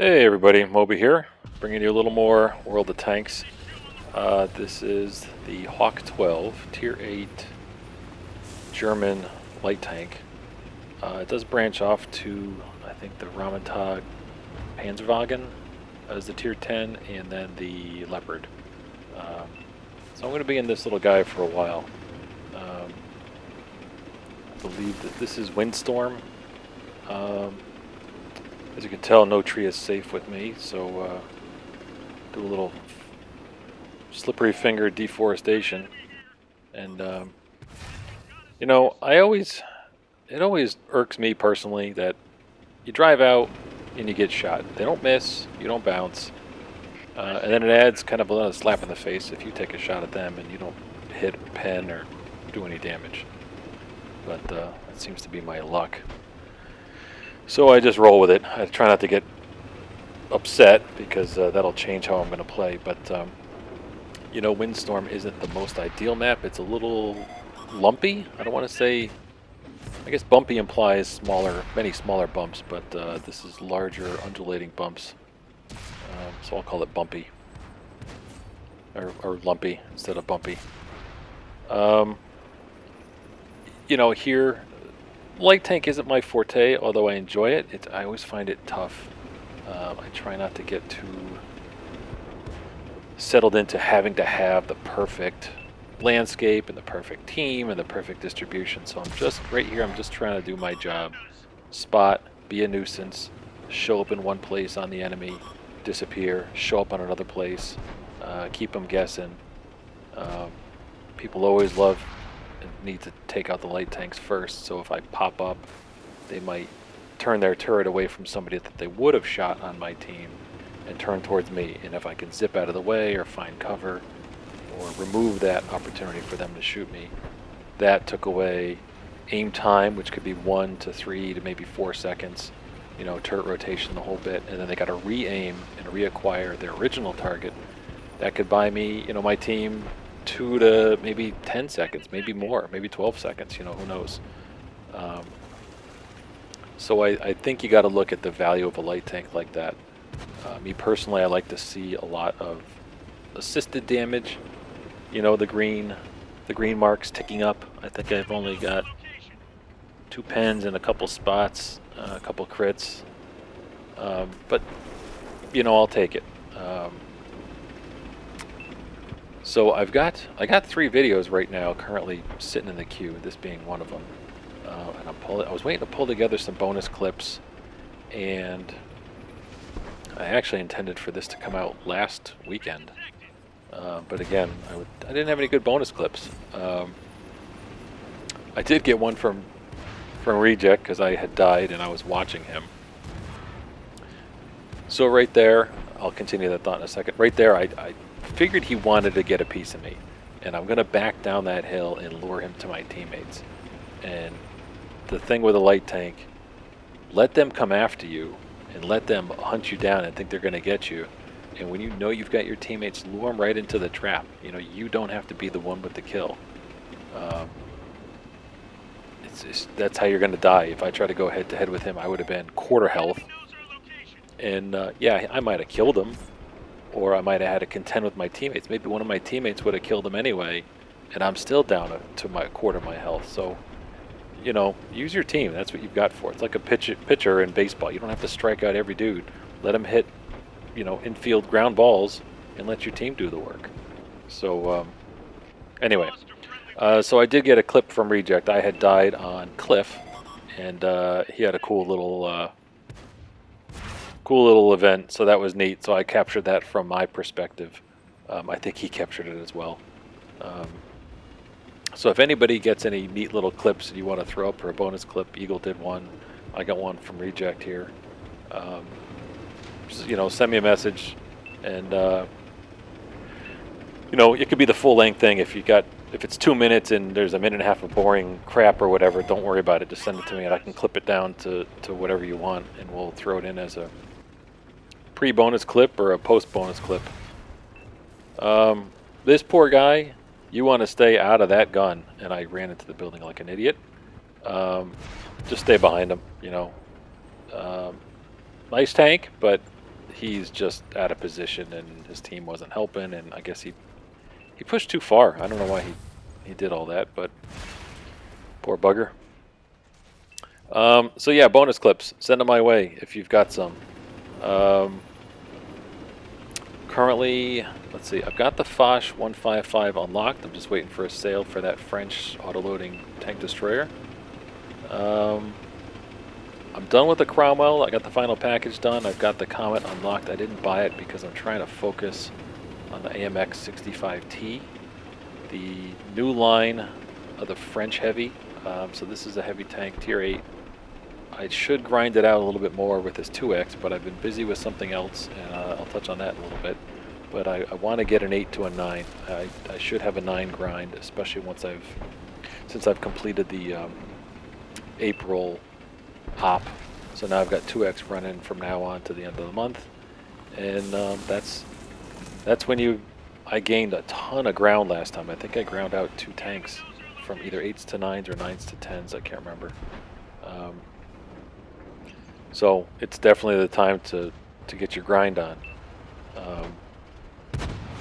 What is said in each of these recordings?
Hey everybody, Moby here, bringing you a little more World of Tanks. This is the Hawk 12 Tier 8 German light tank. It does branch off to, I think, the Ramantag Panzerwagen as the Tier 10, and then the Leopard. So I'm going to be in this little guy for a while. I believe that this is Windstorm. As you can tell, no tree is safe with me, so do a little slippery finger deforestation. And it always irks me personally that you drive out and you get shot. They don't miss, you don't bounce, and then it adds kind of a slap in the face if you take a shot at them and you don't hit or pen or do any damage. But that seems to be my luck. So I just roll with it. I try not to get upset because that'll change how I'm going to play. But, Windstorm isn't the most ideal map. It's a little lumpy. I don't want to say... I guess bumpy implies many smaller bumps, but this is larger undulating bumps. So I'll call it bumpy. Or lumpy instead of bumpy. Here... Light tank isn't my forte, although I enjoy it. I always find it tough. I try not to get too settled into having to have the perfect landscape and the perfect team and the perfect distribution. So I'm just right here. I'm just trying to do my job. Spot, be a nuisance, show up in one place on the enemy, disappear, show up on another place, keep them guessing. People always love and need to take out the light tanks first, so if I pop up, they might turn their turret away from somebody that they would have shot on my team and turn towards me. And if I can zip out of the way or find cover or remove that opportunity for them to shoot me, that took away aim time, which could be 1 to 3 to maybe 4 seconds, turret rotation, the whole bit, and then they got to re-aim and reacquire their original target. That could buy me, my team 2 to maybe 10 seconds, maybe more, maybe 12 seconds, who knows. So I think you got to look at the value of a light tank like that. Me personally, I like to see a lot of assisted damage, the green marks ticking up. I think I've only got 2 pens in a couple spots, a couple crits, but I'll take it. So I got 3 videos right now currently sitting in the queue, this being one of them. And I was waiting to pull together some bonus clips, and I actually intended for this to come out last weekend. But again, I didn't have any good bonus clips. I did get one from Reject because I had died and I was watching him. So right there, I'll continue that thought in a second. Right there, I figured he wanted to get a piece of me, and I'm gonna back down that hill and lure him to my teammates. And the thing with a light tank, let them come after you and let them hunt you down and think they're gonna get you, and when you know you've got your teammates, lure them right into the trap. You don't have to be the one with the kill. That's how you're gonna die. If I try to go head to head with him, I would have been quarter health, and yeah, I might have killed him, or I might have had to contend with my teammates. Maybe one of my teammates would have killed him anyway, and I'm still down to my quarter of my health. So, use your team. That's what you've got for. It's like a pitcher in baseball. You don't have to strike out every dude. Let him hit, infield ground balls, and let your team do the work. So, anyway, so I did get a clip from Reject. I had died on Cliff, and he had a cool little event, so that was neat. So I captured that from my perspective. I think he captured it as well. So if anybody gets any neat little clips that you want to throw up for a bonus clip, Eagle did one. I got one from Reject here. Send me a message, and it could be the full length thing. If it's 2 minutes and there's a minute and a half of boring crap or whatever, don't worry about it. Just send it to me, and I can clip it down to whatever you want, and we'll throw it in as a pre-bonus clip or a post-bonus clip. This poor guy, you want to stay out of that gun, and I ran into the building like an idiot. Just stay behind him, Nice tank, but he's just out of position, and his team wasn't helping, and I guess he pushed too far. I don't know why he did all that, but poor bugger. So yeah, bonus clips. Send them my way if you've got some. Um, Currently, let's see. I've got the Foch 155 unlocked. I'm just waiting for a sale for that French auto-loading tank destroyer. I'm done with the Cromwell. I got the final package done. I've got the Comet unlocked. I didn't buy it because I'm trying to focus on the AMX 65T, the new line of the French heavy. So this is a heavy tank, tier 8. I should grind it out a little bit more with this 2X, but I've been busy with something else, and I'll touch on that in a little bit. But I want to get an 8 to a 9. I should have a 9 grind, especially since I've completed the April hop. So now I've got 2X running from now on to the end of the month, and that's when I gained a ton of ground last time. I think I ground out 2 tanks from either 8s to 9s or 9s to 10s. I can't remember. So it's definitely the time to get your grind on.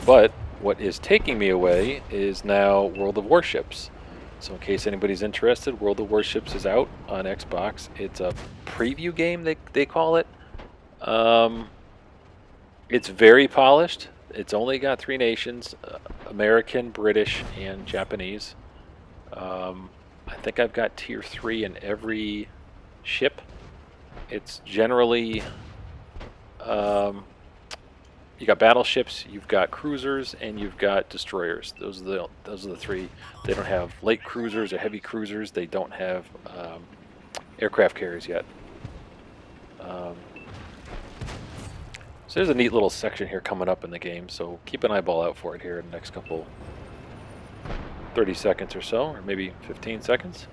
But what is taking me away is now World of Warships. So in case anybody's interested, World of Warships is out on Xbox. It's a preview game, they call it. It's very polished. It's only got 3 nations, American, British, and Japanese. I think I've got tier 3 in every ship. It's generally, you got battleships, you've got cruisers, and you've got destroyers. Those are the 3. They don't have light cruisers or heavy cruisers. They don't have aircraft carriers yet. So there's a neat little section here coming up in the game. So keep an eyeball out for it here in the next couple 30 seconds or so, or maybe 15 seconds.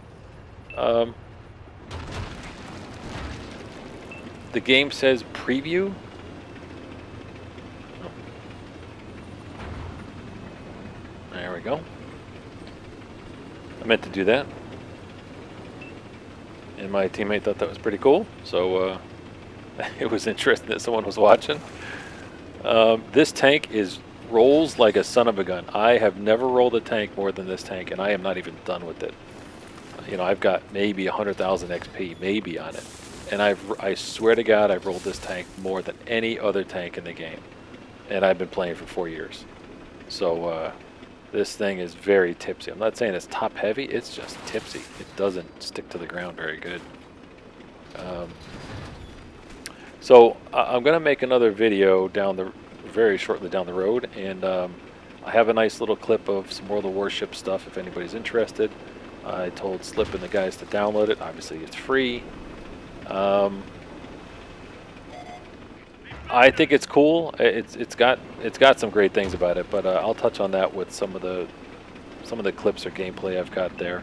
The game says preview. Oh. There we go. I meant to do that. And my teammate thought that was pretty cool. So it was interesting that someone was watching. This tank rolls like a son of a gun. I have never rolled a tank more than this tank, and I am not even done with it. You know, I've got maybe 100,000 XP, maybe on it. And I swear to God, I've rolled this tank more than any other tank in the game. And I've been playing for 4 years. So this thing is very tipsy. I'm not saying it's top heavy, it's just tipsy. It doesn't stick to the ground very good. So I'm going to make another video very shortly down the road. And I have a nice little clip of some World of Warship stuff if anybody's interested. I told Slip and the guys to download it. Obviously, it's free. I think it's cool. It's got some great things about it, but I'll touch on that with some of the clips or gameplay I've got there.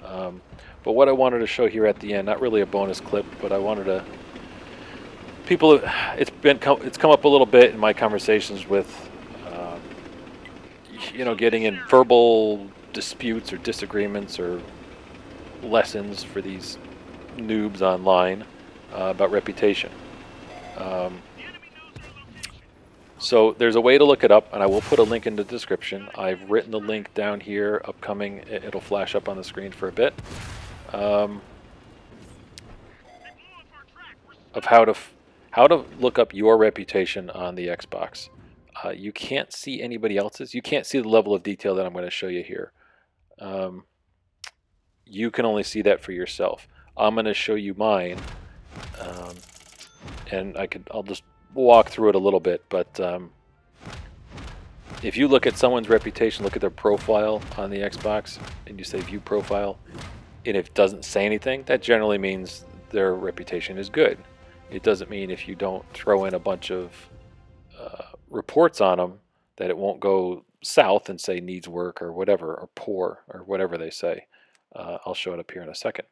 But what I wanted to show here at the end, not really a bonus clip, but I wanted to it's come up a little bit in my conversations with getting in verbal disputes or disagreements or lessons for these noobs online about reputation. So there's a way to look it up, and I will put a link in the description. I've written the link down here, upcoming. It'll flash up on the screen for a bit, of how to look up your reputation on the Xbox. You can't see anybody else's. You can't see the level of detail that I'm going to show you here. You can only see that for yourself. I'm going to show you mine, and I'll just walk through it a little bit. But if you look at someone's reputation, look at their profile on the Xbox, and you say view profile, and if it doesn't say anything, that generally means their reputation is good. It doesn't mean if you don't throw in a bunch of reports on them that it won't go south and say needs work or whatever, or poor or whatever they say. I'll show it up here in a second.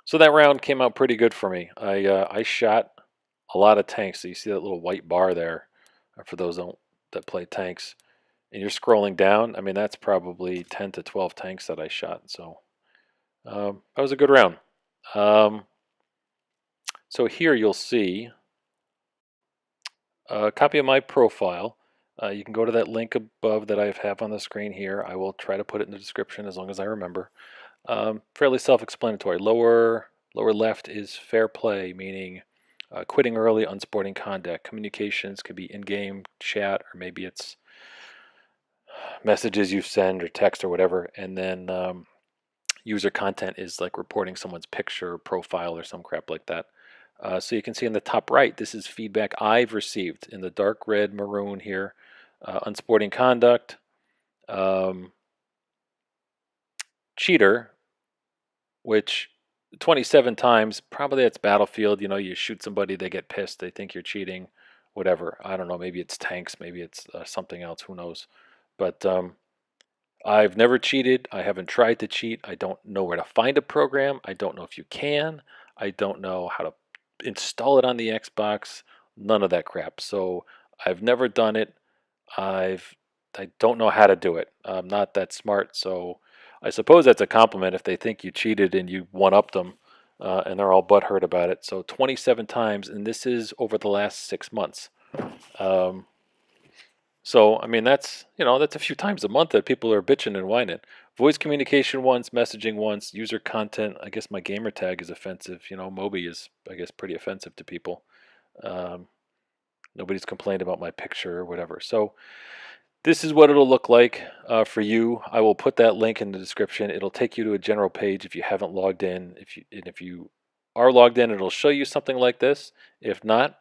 So that round came out pretty good for me. I shot a lot of tanks. So you see that little white bar there, for those that play tanks. And you're scrolling down. I mean, that's probably 10 to 12 tanks that I shot. So that was a good round. So here you'll see a copy of my profile. You can go to that link above that I have on the screen here. I will try to put it in the description as long as I remember. Fairly self-explanatory. Lower left is fair play, meaning quitting early, unsporting conduct. Communications could be in-game chat, or maybe it's messages you send or text or whatever. And then user content is like reporting someone's picture, profile, or some crap like that. So you can see in the top right, this is feedback I've received in the dark red maroon here. Unsporting conduct, cheater, which 27 times, probably that's Battlefield. You know, you shoot somebody, they get pissed, they think you're cheating, whatever. I don't know, maybe it's tanks, maybe it's something else, who knows. But I've never cheated. I haven't tried to cheat. I don't know where to find a program. I don't know if you can. I don't know how to install it on the Xbox. None of that crap. So I've never done it. I don't know how to do it. I'm not that smart. So I suppose that's a compliment if they think you cheated and you one-upped them, and they're all butthurt about it. So 27 times, and this is over the last 6 months. So I mean that's a few times a month that people are bitching and whining. Voice communication once, messaging once, user content. I guess my gamer tag is offensive. You know, Moby is I guess pretty offensive to people. Um, Nobody's complained about my picture or whatever. So this is what it'll look like for you. I will put that link in the description. It'll take you to a general page if you haven't logged in. If you are logged in, it'll show you something like this. If not,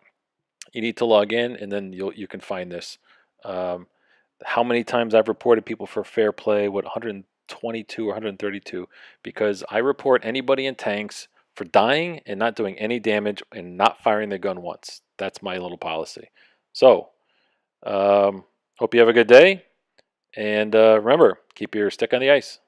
you need to log in, and then you can find this. Um, how many times I've reported people for fair play? What 122 or 132? Because I report anybody in tanks for dying and not doing any damage and not firing the gun once. That's my little policy. So hope you have a good day, and remember, keep your stick on the ice.